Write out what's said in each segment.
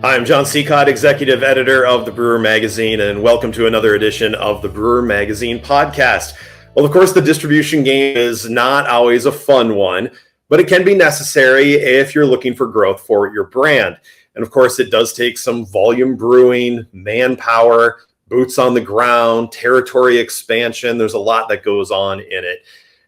Hi, I'm John Seacott, Executive Editor of the Brewer Magazine, and welcome to another edition of the Brewer Magazine podcast. Well, of course, the distribution game is not always a fun one, but it can be necessary if you're looking for growth for your brand. And of course, it does take some volume brewing, manpower, boots on the ground, territory expansion. There's a lot that goes on in it.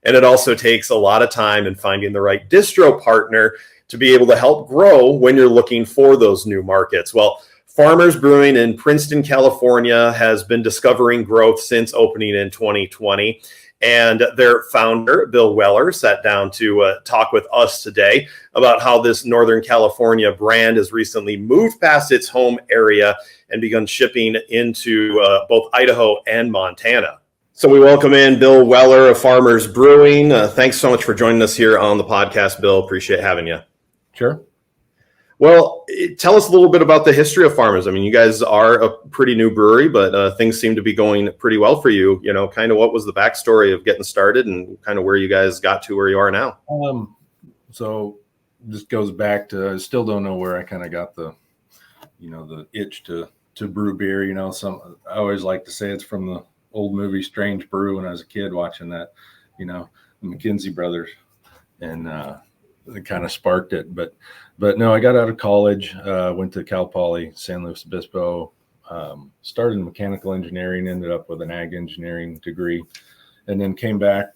And it also takes a lot of time in finding the right distro partner to be able to help grow when you're looking for those new markets. Well, Farmers Brewing in Princeton, California has been discovering growth since opening in 2020. And their founder, Bill Weller, sat down to talk with us today about how this Northern California brand has recently moved past its home area and begun shipping into both Idaho and Montana. So we welcome in Bill Weller of Farmers Brewing. Thanks so much for joining us here on the podcast, Bill. Appreciate having you. Sure. Well, tell us a little bit about the history of Farmers. I mean, you guys are a pretty new brewery, but things seem to be going pretty well for you. You know, kind of what was the backstory of getting started and kind of where you guys got to where you are now? So this goes back to, I still don't know where I kind of got the itch to brew beer. I always like to say it's from the old movie Strange Brew when I was a kid watching that, the McKenzie brothers, and it kind of sparked it. But no, I got out of college, went to Cal Poly, San Luis Obispo, started in mechanical engineering, ended up with an ag engineering degree, and then came back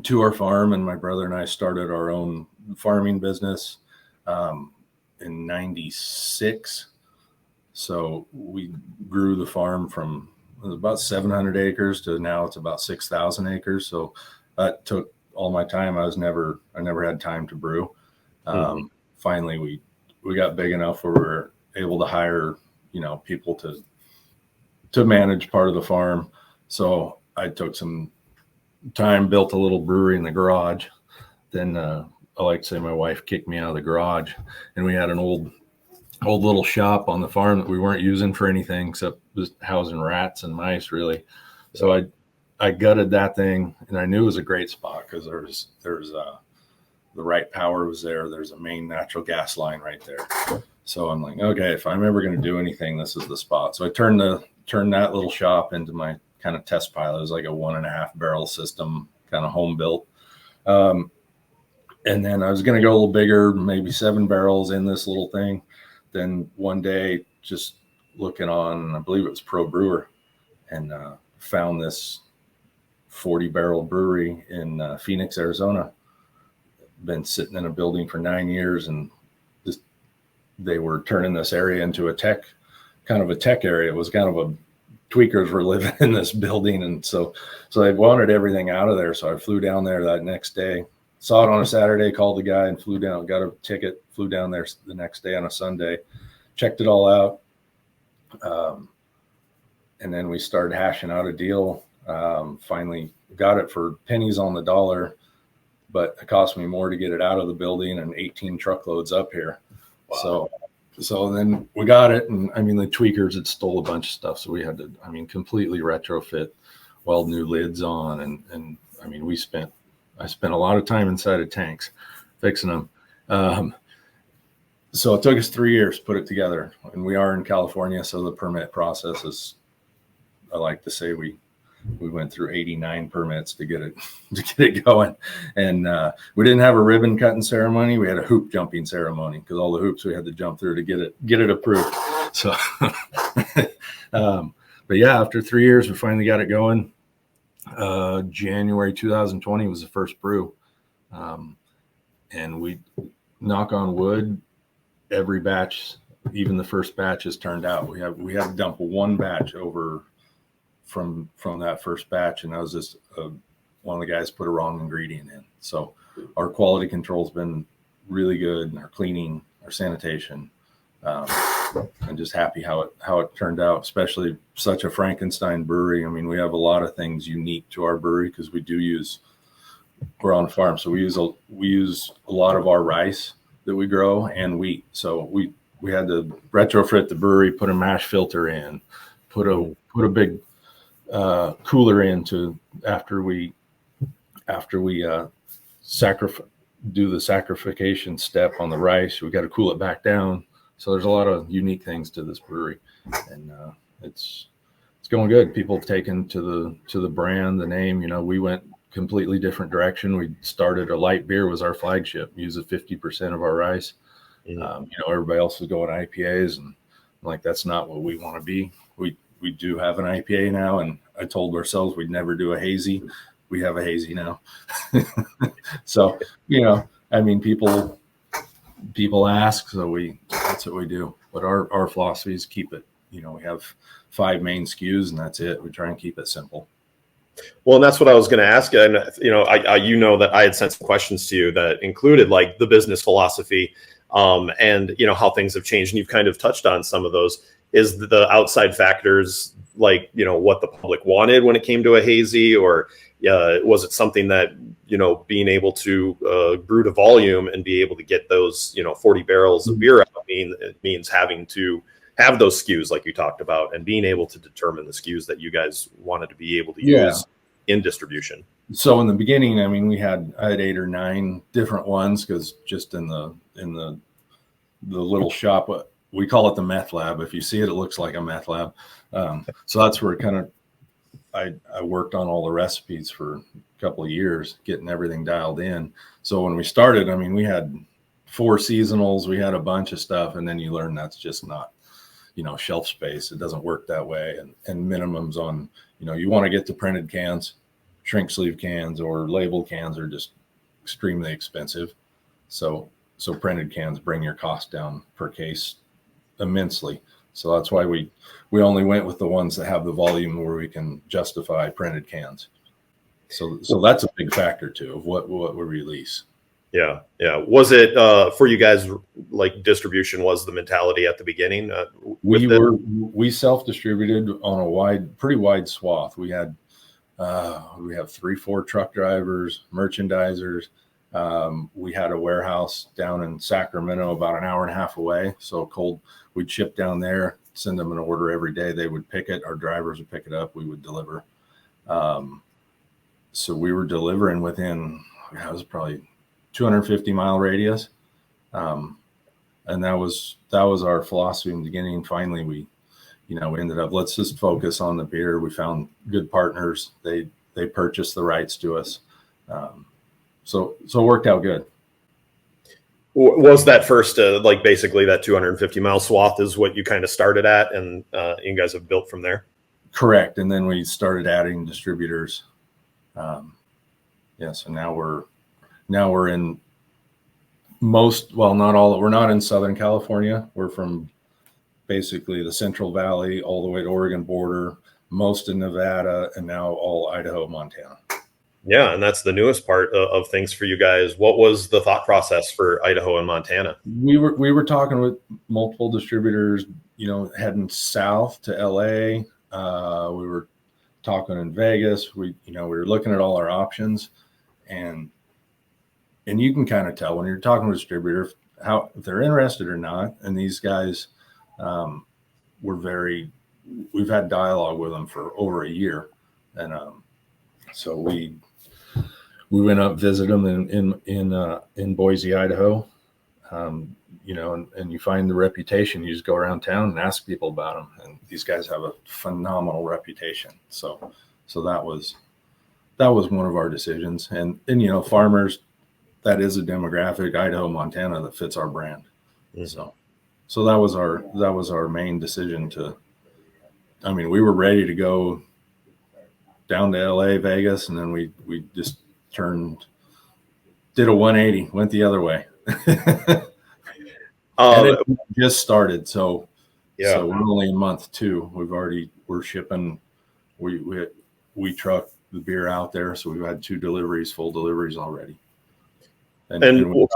to our farm, and my brother and I started our own farming business in 96. So we grew the farm from about 700 acres to now it's about 6,000 acres. So that took all my time. I never had time to brew. Finally, we got big enough where we were able to hire, people to manage part of the farm. So I took some time, built a little brewery in the garage. Then I like to say my wife kicked me out of the garage, and we had an old little shop on the farm that we weren't using for anything except just housing rats and mice, really. So I gutted that thing, and I knew it was a great spot because there's the right power was there. There's a main natural gas line right there. So I'm like, okay, if I'm ever going to do anything, this is the spot. So I turned that little shop into my kind of test pilot. It was like a 1.5 barrel system, kind of home built. And then I was going to go a little bigger, maybe 7 barrels in this little thing. Then one day, just looking on, I believe it was Pro Brewer, and found this 40-barrel brewery in Phoenix, Arizona. Been sitting in a building for 9 years, and they were turning this area into a tech area. It was kind of a tweakers were living in this building, and so they wanted everything out of there. So I flew down there that next day, saw it on a Saturday, called the guy and flew down, got a ticket, flew down there the next day on a Sunday, checked it all out. And then we started hashing out a deal. Finally got it for pennies on the dollar, but it cost me more to get it out of the building and 18 truckloads up here. Wow. So then we got it. And I mean, the tweakers had stole a bunch of stuff. So we had to, completely retrofit, weld new lids on. And I mean, I spent a lot of time inside of tanks fixing them. So it took us 3 years to put it together, and we are in California. So the permit process is, I like to say we went through 89 permits to get it going. And we didn't have a ribbon cutting ceremony. We had a hoop jumping ceremony because all the hoops we had to jump through to get it approved. So, but yeah, after 3 years, we finally got it going. January 2020 was the first brew. And we, knock on wood, every batch, even the first batch has turned out. We had to dump one batch over from that first batch, and that was just one of the guys put a wrong ingredient in. So our quality control has been really good, and our cleaning, our sanitation. I'm just happy how it turned out, especially such a Frankenstein brewery. I mean, we have a lot of things unique to our brewery because we're on a farm, so we use a lot of our rice that we grow and wheat. So we had to retrofit the brewery, put a mash filter in, put a big cooler into after we do the sacrification step on the rice. We got to cool it back down there's a lot of unique things to this brewery, and it's going good. People have taken to the brand, the name. We went completely different direction. We started a light beer was our flagship, uses 50% of our rice. Everybody else was going IPAs, and I'm like, that's not what we want to be. We do have an IPA now, and I told ourselves we'd never do a hazy. We have a hazy now. So, people ask, so that's what we do. But our philosophy is keep it, we have 5 main SKUs, and that's it. We try and keep it simple. Well, and that's what I was going to ask you. And, that I had sent some questions to you that included like the business philosophy, and, how things have changed. And you've kind of touched on some of those. Is the outside factors like, what the public wanted when it came to a hazy, or was it something that, being able to brew to volume and be able to get those, 40 barrels of beer out, it means having to have those SKUs like you talked about, and being able to determine the SKUs that you guys wanted to be able to use in distribution? So in the beginning, I had 8 or 9 different ones, because just in the little shop, we call it the meth lab. If you see it, it looks like a meth lab. So that's where I worked on all the recipes for a couple of years, getting everything dialed in. So when we started, we had 4 seasonals, we had a bunch of stuff, and then you learn that's just not, shelf space. It doesn't work that way. And minimums on, you want to get the printed cans, shrink sleeve cans or labeled cans are just extremely expensive. So printed cans bring your cost down per case immensely. So that's why we only went with the ones that have the volume where we can justify printed cans. So that's a big factor too of what we release. Yeah. Was it for you guys, like distribution was the mentality at the beginning? We self-distributed on a pretty wide swath. We have 3-4 truck drivers, merchandisers. We had a warehouse down in Sacramento, about an hour and a half away. So we'd ship down there, send them an order every day. They would pick it. Our drivers would pick it up. We would deliver. So we were delivering within, it was probably 250-mile radius. And that was our philosophy in the beginning. Finally, we ended up, let's just focus on the beer. We found good partners. They purchased the rights to us. So it worked out good. Was that first, basically that 250-mile swath is what you kind of started at, and you guys have built from there? Correct. And then we started adding distributors. So now we're in not all, we're not in Southern California. We're from basically the Central Valley all the way to Oregon border, most in Nevada, and now all Idaho, Montana. Yeah, and that's the newest part of things for you guys. What was the thought process for Idaho and Montana? We were talking with multiple distributors, heading south to LA. We were talking in Vegas. We were looking at all our options, and you can kind of tell when you're talking to a distributor if they're interested or not. And these guys, we've had dialogue with them for over a year, and so we went up, visit them in Boise, Idaho. And you find the reputation. You just go around town and ask people about them, and these guys have a phenomenal reputation. So that was one of our decisions. And farmers, that is a demographic, Idaho, Montana, that fits our brand. Mm-hmm. So that was our main decision we were ready to go down to LA, Vegas, and then we just did a 180, went the other way. And it just started. So we're only in month 2. We're shipping. We truck the beer out there. So we've had 2 full deliveries already. And what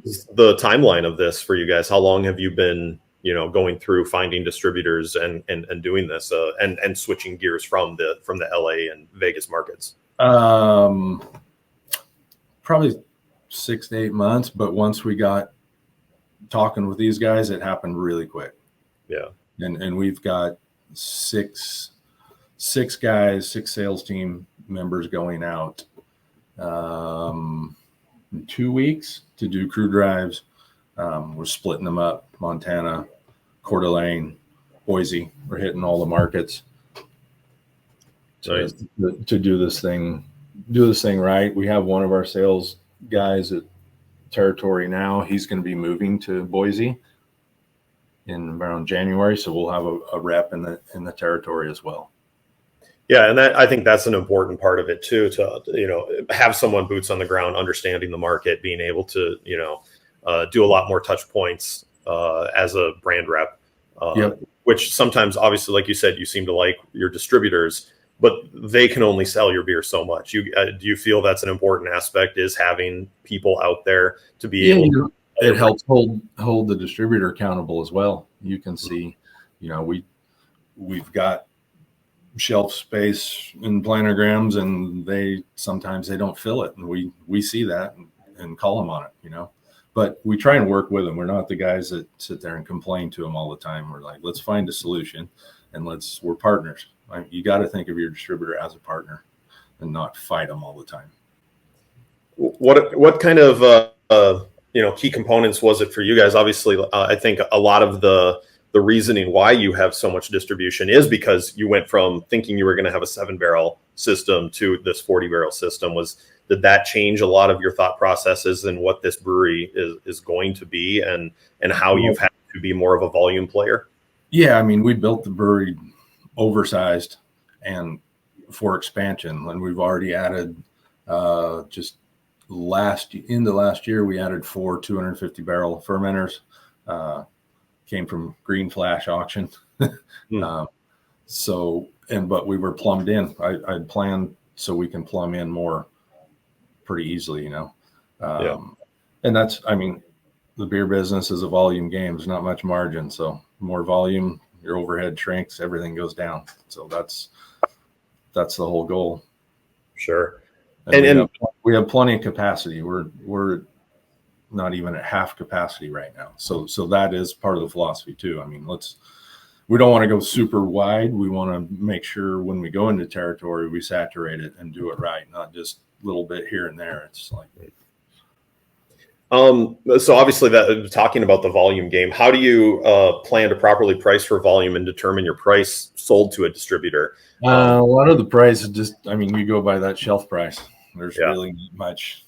was the timeline of this for you guys? How long have you been, going through finding distributors and doing this and switching gears from the LA and Vegas markets? Probably 6 to 8 months. But once we got talking with these guys, it happened really quick. Yeah. And we've got 6 guys, 6 sales team members going out in 2 weeks to do crew drives. We're splitting them up, Montana, Coeur d'Alene, Boise. We're hitting all the markets to do this thing right. We have one of our sales guys at territory now. He's going to be moving to Boise in around January, so we'll have a rep in the territory as well. Yeah, and I think that's an important part of it too, to have someone boots on the ground, understanding the market, being able to do a lot more touch points as a brand rep. Yep. Which sometimes, obviously, like you said, you seem to like your distributors, but they can only sell your beer so much. Do you feel that's an important aspect, is having people out there to be able to? It helps hold the distributor accountable as well. You can see, we've got shelf space in planograms, and sometimes they don't fill it, and we see that and call them on it, but we try and work with them. We're not the guys that sit there and complain to them all the time. We're like, let's find a solution, and we're partners. You got to think of your distributor as a partner and not fight them all the time. What kind of key components was it for you guys? Obviously, I think a lot of the reasoning why you have so much distribution is because you went from thinking you were going to have a 7-barrel system to this 40-barrel system. Did that change a lot of your thought processes and what this brewery is going to be, and how you've had to be more of a volume player? Yeah, we built the brewery oversized and for expansion, and we've already added just last year we added 4 250-barrel fermenters. Came from Green Flash auction. But we were plumbed in. I'd planned so we can plumb in more pretty easily, and that's, the beer business is a volume game. There's not much margin. So more volume, your overhead shrinks, everything goes down. So that's the whole goal. Sure. And we have plenty of capacity. We're not even at half capacity right now. So that is part of the philosophy too. We don't want to go super wide. We want to make sure when we go into territory, we saturate it and do it right, not just a little bit here and there. It's like, so obviously, that talking about the volume game, how do you plan to properly price for volume and determine your price sold to a distributor? A lot of the price is just, you go by that shelf price. There's really not much.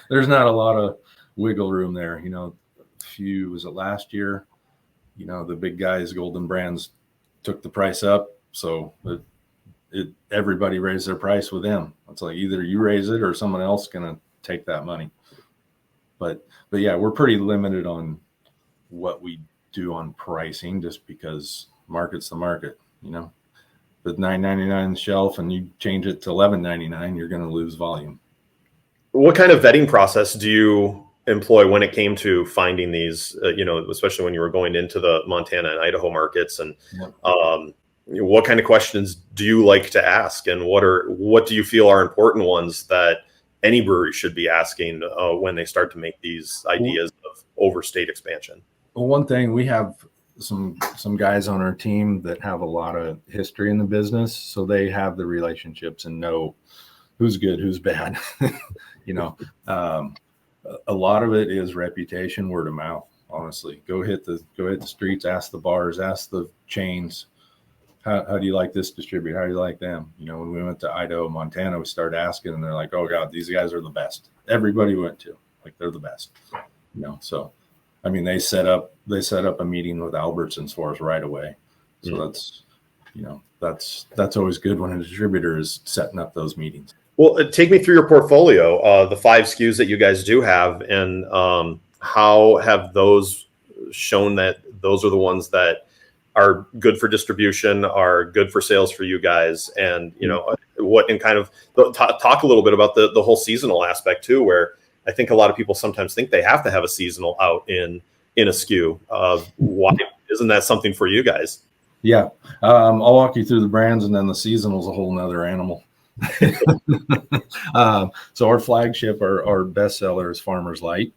There's not a lot of wiggle room there. Was it last year? The big guys, Golden Brands, took the price up. So everybody raised their price with them. It's like either you raise it or someone else is going to take that money. But yeah, we're pretty limited on what we do on pricing, just because market's the market. With $9.99 on the shelf and you change it to $11.99, you're going to lose volume. What kind of vetting process do you employ when it came to finding these, especially when you were going into the Montana and Idaho markets, and what kind of questions do you like to ask, and what do you feel are important ones that any brewery should be asking when they start to make these ideas of overstate expansion? Well, one thing, we have some guys on our team that have a lot of history in the business, so they have the relationships and know who's good, who's bad. A lot of it is reputation, word of mouth. Honestly, go hit the streets, ask the bars, ask the chains. How do you like this distributor? How do you like them? When we went to Idaho, Montana, we started asking, and they're like, "Oh God, these guys are the best." Everybody we went to, they're the best. So, they set up a meeting with Albertsons for us right away. So that's always good when a distributor is setting up those meetings. Well, take me through your portfolio, the 5 SKUs that you guys do have, and how have those shown that those are the ones that are good for distribution, are good for sales for you guys, and talk a little bit about the whole seasonal aspect too, where I think a lot of people sometimes think they have to have a seasonal out in a SKU. Why isn't that something for you guys? Yeah, I'll walk you through the brands, and then the seasonal is a whole nother animal. So our flagship, our best seller is Farmer's Light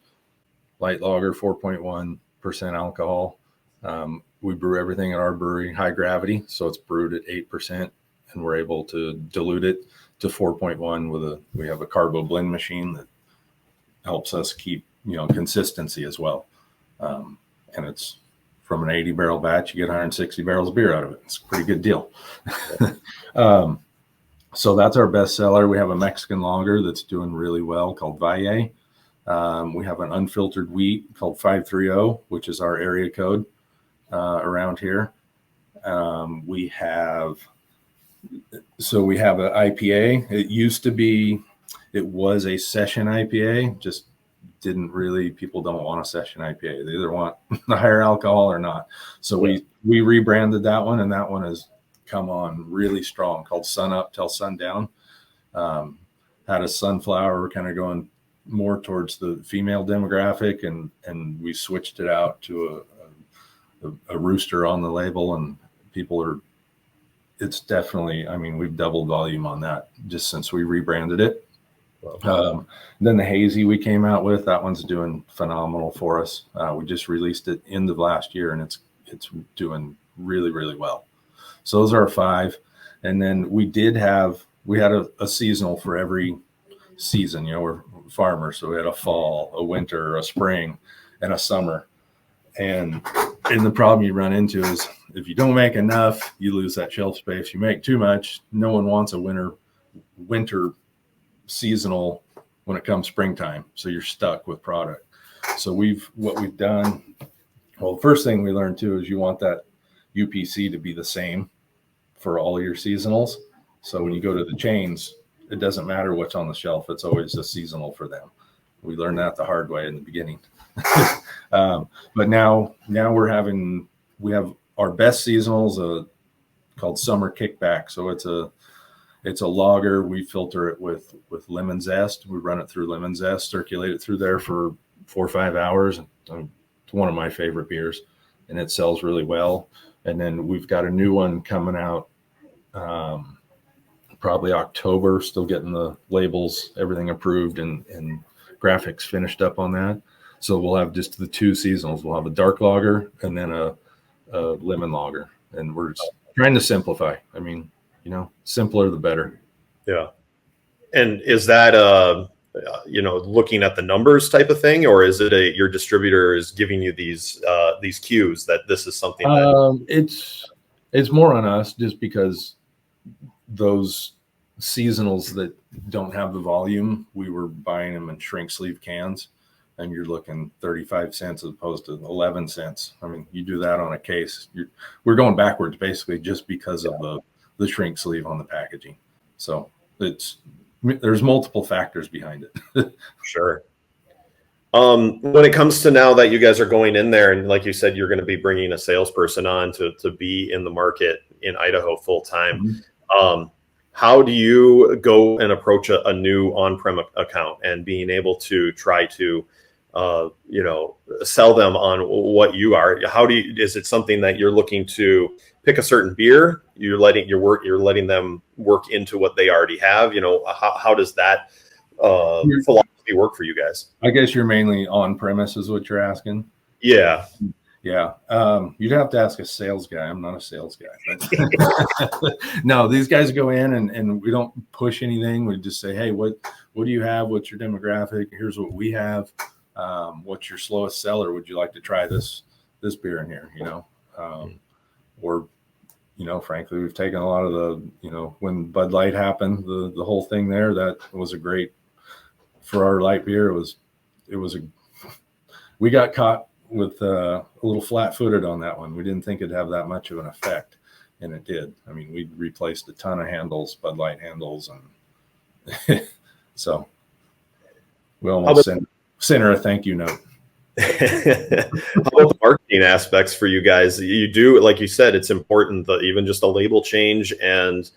lager, 4.1% alcohol. We brew everything at our brewery high gravity, so it's brewed at 8%, and we're able to dilute it to 4.1 we have a carbo blend machine that helps us keep consistency as well. And it's from an 80 barrel batch, you get 160 barrels of beer out of it. It's a pretty good deal. So that's our best seller. We have a Mexican lager that's doing really well called Valle. We have an unfiltered wheat called 530, which is our area code around here. We have an IPA. It was a session IPA, just people don't want a session IPA. They either want the higher alcohol or not. So we rebranded that one, and that one has come on really strong, called Sun Up Till Sundown. Had a sunflower, kind of going more towards the female demographic, and we switched it out to a rooster on the label, and it's definitely, I mean, we've doubled volume on that just since we rebranded it. Then the hazy we came out with, that one's doing phenomenal for us. We just released it end of last year, and it's doing really, really well. So those are our 5. And then we had a seasonal for every season. You know, we're farmers, so we had a fall, a winter, a spring, and a summer. And the problem you run into is if you don't make enough, you lose that shelf space. You make too much, no one wants a winter seasonal when it comes springtime. So you're stuck with product. So what we've done, well, the first thing we learned too is you want that UPC to be the same for all your seasonals. So when you go to the chains, it doesn't matter what's on the shelf. It's always a seasonal for them. We learned that the hard way in the beginning. But now we have our best seasonals called Summer Kickback. So it's a lager. We filter it with lemon zest. We run it through lemon zest, circulate it through there for 4 or 5 hours. It's one of my favorite beers, and it sells really well. And then we've got a new one coming out probably October, still getting the labels, everything approved, and graphics finished up on that. So we'll have just the 2 seasonals. We'll have a dark lager and then a lemon lager. And we're just trying to simplify. I mean, you know, simpler the better. Yeah. And is that looking at the numbers type of thing, or is it your distributor is giving you these cues that this is something that it's more on us, just because those seasonals that don't have the volume, we were buying them in shrink sleeve cans, and you're looking 35 cents as opposed to 11 cents. I mean, you do that on a case, we're going backwards basically just because of the shrink sleeve on the packaging. So there's multiple factors behind it. Sure. When it comes to now that you guys are going in there, and like you said, you're going to be bringing a salesperson on to be in the market in Idaho full time. Mm-hmm. How do you go and approach a new on-prem account and being able to try to, sell them on what you are? Is it something that you're looking to pick a certain beer? You're letting them work into what they already have. You know, how does that philosophy work for you guys? I guess you're mainly on premise is what you're asking. Yeah. Yeah. You'd have to ask a sales guy. I'm not a sales guy. No, these guys go in and we don't push anything. We just say, hey, what do you have? What's your demographic? Here's what we have. What's your slowest seller? Would you like to try this beer in here? You know, or, you know, frankly, we've taken a lot of when Bud Light happened, the whole thing there, that was a great, for our light beer. We got caught with a little flat-footed on that one. We didn't think it'd have that much of an effect, and it did. I mean, we replaced a ton of handles, Bud Light handles, and so we almost sent her a thank you note. How about the marketing aspects for you guys? You do, like you said, it's important that even just a label change and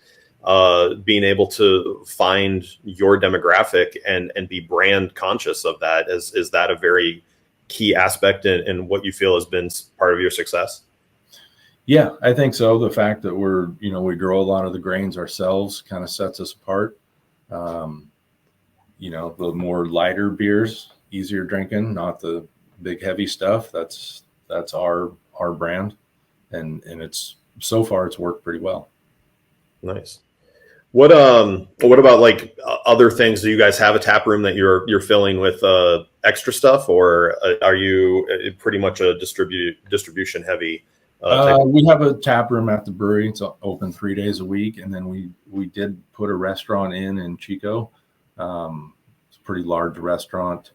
being able to find your demographic and be brand conscious of that. Is that a very key aspect in what you feel has been part of your success? Yeah, I think so. The fact that we grow a lot of the grains ourselves kind of sets us apart. The more lighter beers, easier drinking, not the big heavy stuff. That's our brand, and it's so far it's worked pretty well. Nice. What about like other things? Do you guys have a tap room that you're filling with extra stuff, or are you pretty much a distribution heavy? We have a tap room at the brewery. It's open 3 days a week, and then we did put a restaurant in Chico. It's a pretty large restaurant,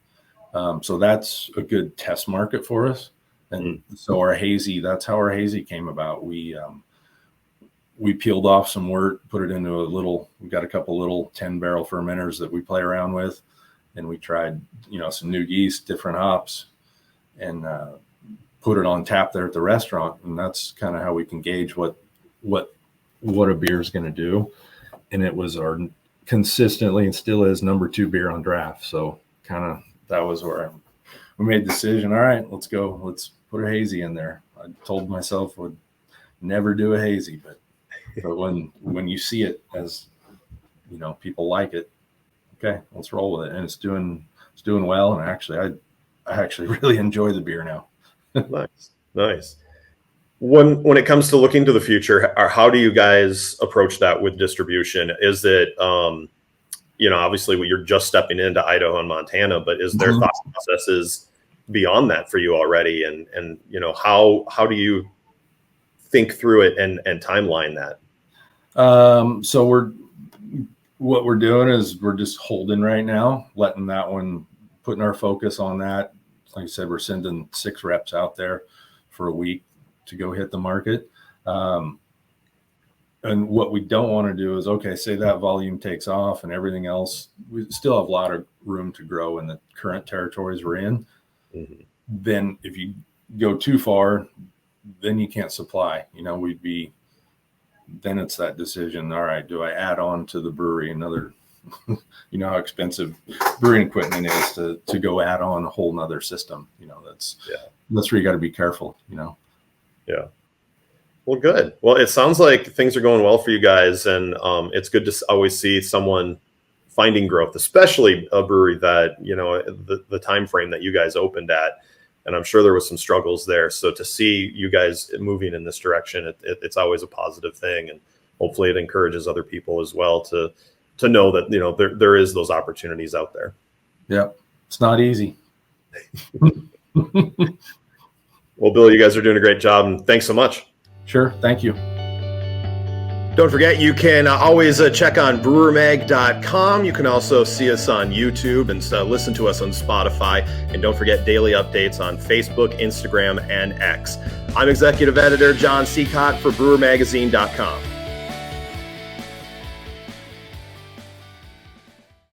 so that's a good test market for us. And so our hazy, that's how our hazy came about. We peeled off some wort, put it into we got a couple little 10-barrel fermenters that we play around with, and we tried, some new yeast, different hops, and put it on tap there at the restaurant. And that's kind of how we can gauge what a beer is going to do. And it was our consistently, and still is, number 2 beer on draft. So kind of that was where we made the decision. All right, let's go. Let's put a hazy in there. I told myself would never do a hazy, but when you see it as, people like it, okay, let's roll with it. And it's doing well. And I actually really enjoy the beer now. Nice. When it comes to looking to the future, how do you guys approach that with distribution? Is it, obviously you're just stepping into Idaho and Montana, but is there thought processes beyond that for you already? And how do you think through it and timeline that? So what we're doing is we're just holding right now, letting that one, putting our focus on that. Like I said, we're sending 6 reps out there for a week to go hit the market. And what we don't want to do is, okay, say that volume takes off and everything else, we still have a lot of room to grow in the current territories we're in. Mm-hmm. Then if you go too far, then you can't supply, then it's that decision. All right, do I add on to the brewery another, how expensive brewing equipment is to go add on a whole nother system. That's where you got to be careful, Yeah. Well, good. Well, it sounds like things are going well for you guys, and it's good to always see someone finding growth, especially a brewery that, the time frame that you guys opened at. And I'm sure there was some struggles there. So to see you guys moving in this direction, it's always a positive thing. And hopefully it encourages other people as well to know that, there is those opportunities out there. Yeah. It's not easy. Well, Bill, you guys are doing a great job, and thanks so much. Sure. Thank you. Don't forget, you can always check on brewermag.com. You can also see us on YouTube and listen to us on Spotify. And don't forget daily updates on Facebook, Instagram, and X. I'm Executive Editor John Seacott for brewermagazine.com.